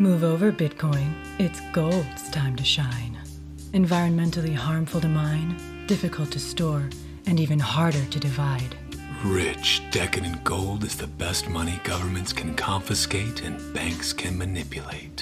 Move over, Bitcoin. It's gold's time to shine. Environmentally harmful to mine, difficult to store, and even harder to divide. Rich, decadent gold is the best money governments can confiscate and banks can manipulate.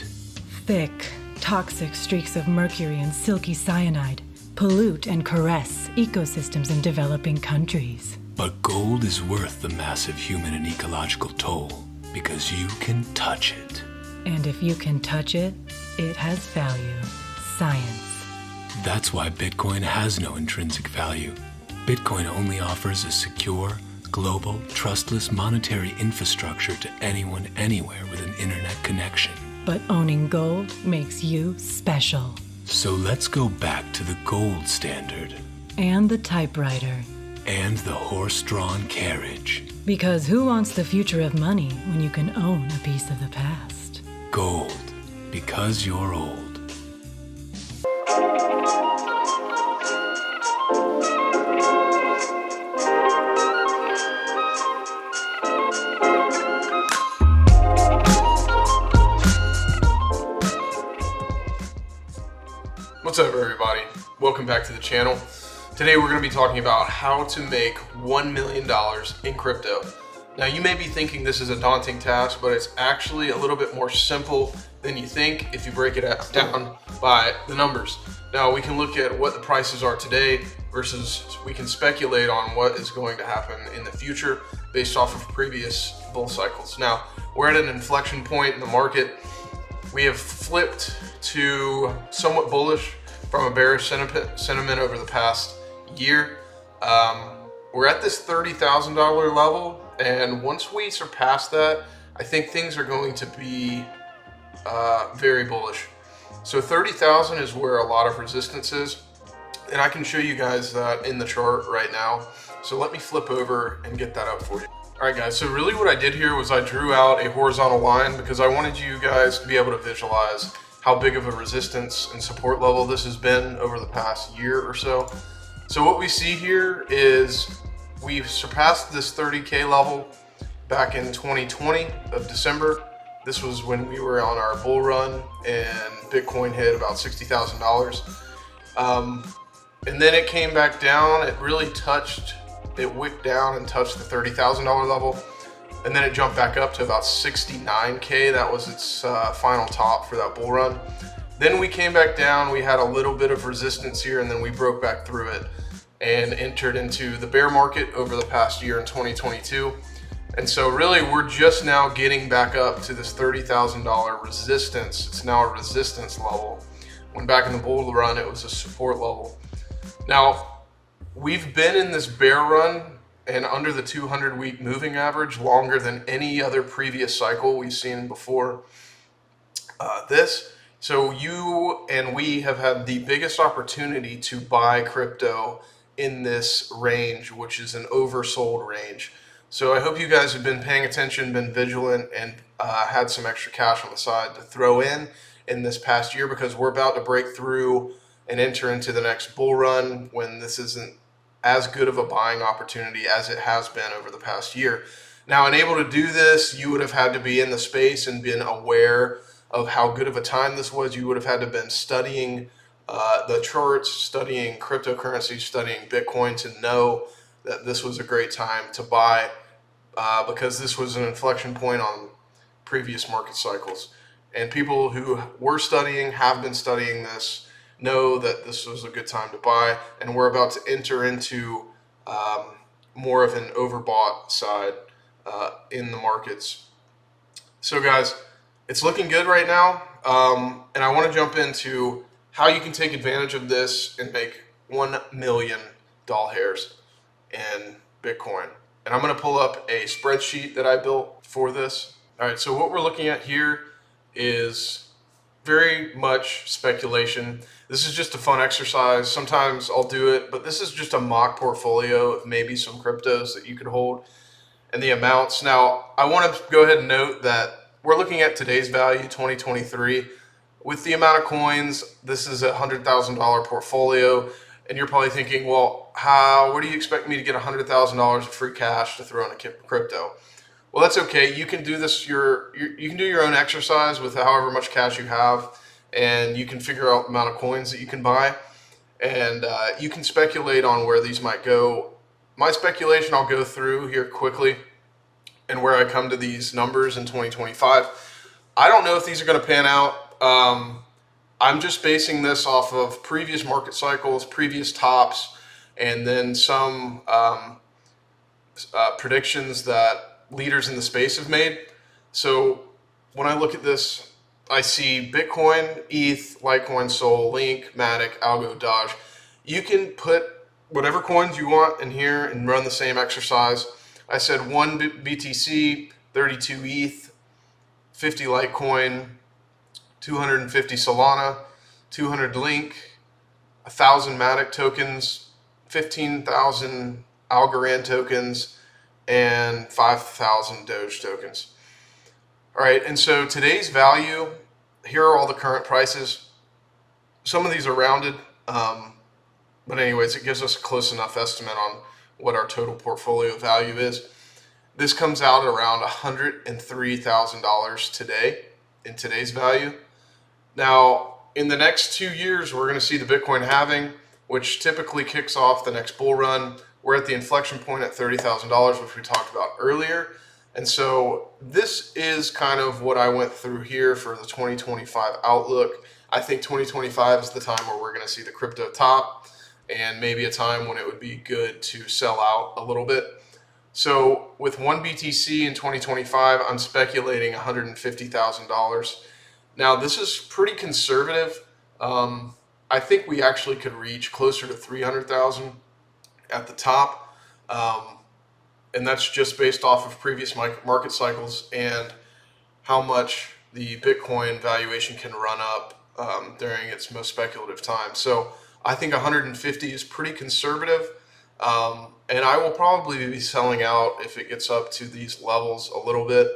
Thick, toxic streaks of mercury and silky cyanide pollute and caress ecosystems in developing countries. But gold is worth the massive human and ecological toll because you can touch it. And if you can touch it, it has value. Science. That's why Bitcoin has no intrinsic value. Bitcoin only offers a secure, global, trustless monetary infrastructure to anyone, anywhere with an internet connection. But owning gold makes you special. So let's go back to the gold standard. And the typewriter. And the horse-drawn carriage. Because who wants the future of money when you can own a piece of the past? Gold, because you're old. What's up, everybody? Welcome back to the channel. Today we're going to be talking about how to make $1 million in crypto. Now, you may be thinking this is a daunting task, but it's actually a little bit more simple than you think if you break it down by the numbers. Now, we can look at what the prices are today versus we can speculate on what is going to happen in the future based off of previous bull cycles. Now, we're at an inflection point in the market. We have flipped to somewhat bullish from a bearish sentiment over the past year. We're at this $30,000 level, and once we surpass that, I think things are going to be very bullish. So 30,000 is where a lot of resistance is, and I can show you guys that in the chart right now. So let me flip over and get that up for you. All right, guys, so really what I did here was I drew out a horizontal line because I wanted you guys to be able to visualize how big of a resistance and support level this has been over the past year or so. So what we see here is we've surpassed this 30K level back in 2020 of December. This was when we were on our bull run and Bitcoin hit about $60,000. And then it came back down. It wicked down and touched the $30,000 level. And then it jumped back up to about 69K. That was its final top for that bull run. Then we came back down. We had a little bit of resistance here, and then we broke back through it and entered into the bear market over the past year in 2022. And so really we're just now getting back up to this $30,000 resistance. It's now a resistance level. When back in the bull run, it was a support level. Now, we've been in this bear run and under the 200-week moving average longer than any other previous cycle we've seen before this. So you and we have had the biggest opportunity to buy crypto in this range, which is an oversold range. So I hope you guys have been paying attention, been vigilant, and had some extra cash on the side to throw in this past year, because we're about to break through and enter into the next bull run when this isn't as good of a buying opportunity as it has been over the past year. Now, and able to do this, you would have had to be in the space and been aware of how good of a time this was. You would have had to have been studying the charts, studying cryptocurrency, studying Bitcoin to know that this was a great time to buy because this was an inflection point on previous market cycles. And people who were studying, have been studying this, know that this was a good time to buy, and we're about to enter into more of an overbought side in the markets. So guys, it's looking good right now, and I want to jump into how you can take advantage of this and make 1 million doll hairs in Bitcoin. And I'm going to pull up a spreadsheet that I built for this. All right, so what we're looking at here is very much speculation. This is just a fun exercise. Sometimes I'll do it, but this is just a mock portfolio of maybe some cryptos that you could hold and the amounts. Now, I want to go ahead and note that we're looking at today's value, 2023. With the amount of coins, this is a $100,000 portfolio. And you're probably thinking, well, where do you expect me to get $100,000 of free cash to throw in a crypto? Well, that's okay. You can do this. You can do your own exercise with however much cash you have, and you can figure out the amount of coins that you can buy, and you can speculate on where these might go. My speculation, I'll go through here quickly, and where I come to these numbers in 2025. I don't know if these are going to pan out. I'm just basing this off of previous market cycles, previous tops, and then some predictions that leaders in the space have made. So when I look at this, I see Bitcoin, ETH, Litecoin, Sol, Link, Matic, Algo, Doge. You can put whatever coins you want in here and run the same exercise. I said 1 BTC, 32 ETH, 50 Litecoin, 250 Solana, 200 Link, 1,000 Matic tokens, 15,000 Algorand tokens, and 5,000 Doge tokens. All right, and so today's value, here are all the current prices. Some of these are rounded, but anyways, it gives us a close enough estimate on what our total portfolio value is. This comes out around $103,000 today in today's value. Now, in the next 2 years, we're going to see the Bitcoin halving, which typically kicks off the next bull run. We're at the inflection point at $30,000, which we talked about earlier. And so this is kind of what I went through here for the 2025 outlook. I think 2025 is the time where we're going to see the crypto top, and maybe a time when it would be good to sell out a little bit. So with 1 BTC in 2025, I'm speculating $150,000. Now, this is pretty conservative. I think we actually could reach closer to 300,000 at the top. And that's just based off of previous market cycles and how much the Bitcoin valuation can run up during its most speculative time. So I think 150 is pretty conservative. And I will probably be selling out if it gets up to these levels a little bit,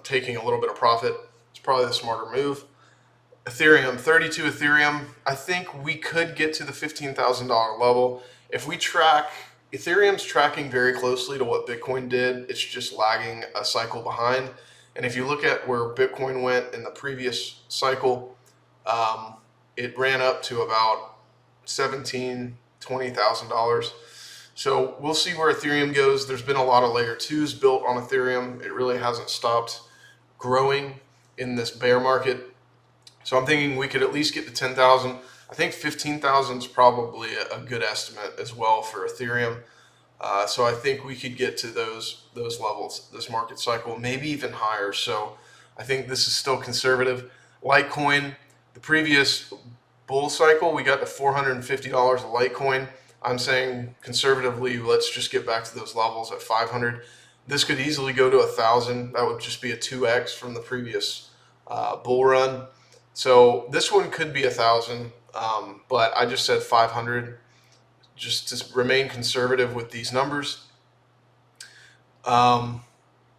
taking a little bit of profit. It's probably the smarter move. Ethereum, 32 Ethereum. I think we could get to the $15,000 level. If we track, Ethereum's tracking very closely to what Bitcoin did. It's just lagging a cycle behind. And if you look at where Bitcoin went in the previous cycle, it ran up to about $17,000, $20,000. So we'll see where Ethereum goes. There's been a lot of layer 2s built on Ethereum. It really hasn't stopped growing in this bear market. So I'm thinking we could at least get to 10,000. I think 15,000 is probably a good estimate as well for Ethereum. So I think we could get to those levels this market cycle, maybe even higher. So I think this is still conservative. Litecoin, the previous bull cycle, we got to $450 a Litecoin. I'm saying conservatively, let's just get back to those levels at 500. This could easily go to 1,000. That would just be a 2x from the previous bull run. So this one could be 1,000, but I just said 500 just to remain conservative with these numbers. Go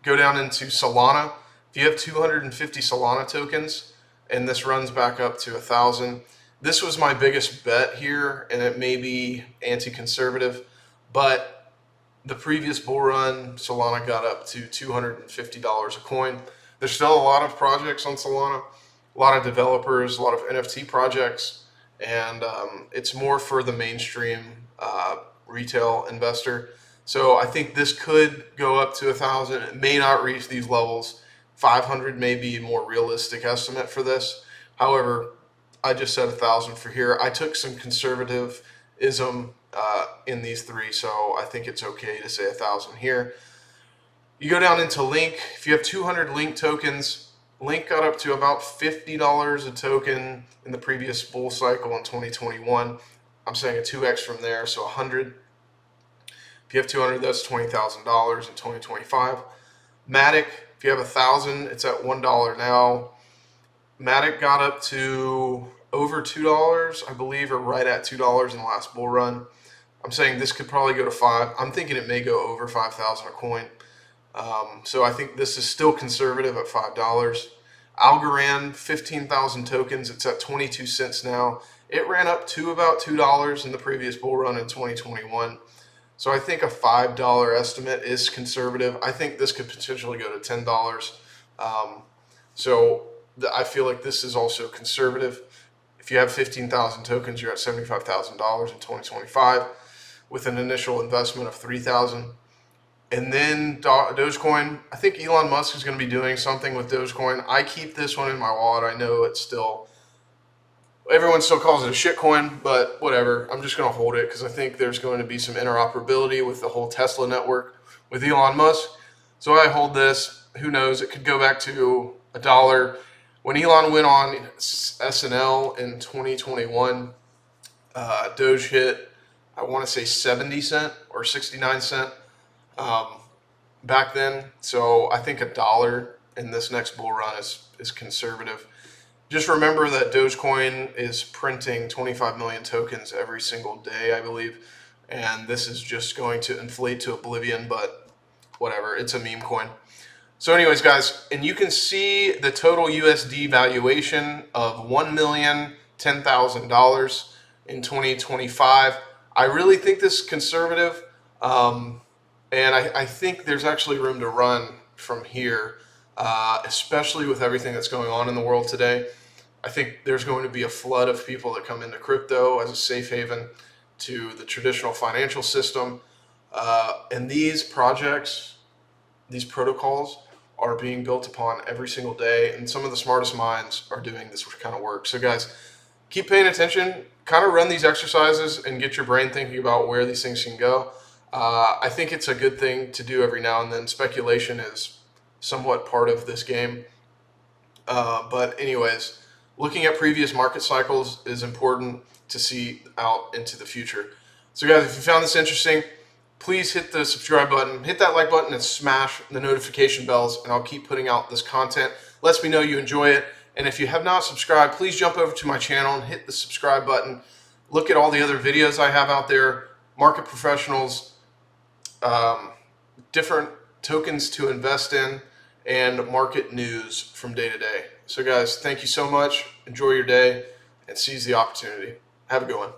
down into Solana. If you have 250 Solana tokens and this runs back up to 1,000, this was my biggest bet here, and it may be anti-conservative, but the previous bull run, Solana got up to $250 a coin. There's still a lot of projects on Solana, a lot of developers, a lot of NFT projects, and it's more for the mainstream retail investor. So I think this could go up to 1,000. It may not reach these levels. 500 may be a more realistic estimate for this. However, I just said 1,000 for here. I took some conservatism in these three, so I think it's okay to say 1,000 here. You go down into Link. If you have 200 Link tokens, Link got up to about $50 a token in the previous bull cycle in 2021. I'm saying a 2x from there, so 100. If you have 200, that's $20,000 in 2025. Matic, if you have 1,000, it's at $1 now. Matic got up to over $2, I believe, or right at $2 in the last bull run. I'm saying this could probably go to 5. I'm thinking it may go over 5,000 a coin. So I think this is still conservative at $5. Algorand, 15,000 tokens. It's at 22 cents now. It ran up to about $2 in the previous bull run in 2021. So I think a $5 estimate is conservative. I think this could potentially go to $10. So I feel like this is also conservative. If you have 15,000 tokens, you're at $75,000 in 2025 with an initial investment of 3,000. And then Dogecoin, I think Elon Musk is going to be doing something with Dogecoin. I keep this one in my wallet. I know it's still, everyone still calls it a shitcoin, but whatever. I'm just going to hold it because I think there's going to be some interoperability with the whole Tesla network with Elon Musk. So I hold this. Who knows? It could go back to $1. When Elon went on SNL in 2021, Doge hit, I want to say 70 cent or 69 cent back then. So I think $1 in this next bull run is conservative. Just remember that Dogecoin is printing 25 million tokens every single day, I believe. And this is just going to inflate to oblivion, but whatever. It's a meme coin. So anyways, guys, and you can see the total USD valuation of $1,010,000 in 2025. I really think this is conservative, and I think there's actually room to run from here, especially with everything that's going on in the world today. I think there's going to be a flood of people that come into crypto as a safe haven to the traditional financial system, and these projects, these protocols, are being built upon every single day, and some of the smartest minds are doing this kind of work. So guys, keep paying attention, kind of run these exercises and get your brain thinking about where these things can go. I think it's a good thing to do every now and then. Speculation is somewhat part of this game. But anyways, looking at previous market cycles is important to see out into the future. So guys, if you found this interesting, please hit the subscribe button, hit that like button, and smash the notification bells, and I'll keep putting out this content. Lets me know you enjoy it. And if you have not subscribed, please jump over to my channel and hit the subscribe button. Look at all the other videos I have out there, market professionals, different tokens to invest in, and market news from day to day. So guys, thank you so much. Enjoy your day and seize the opportunity. Have a good one.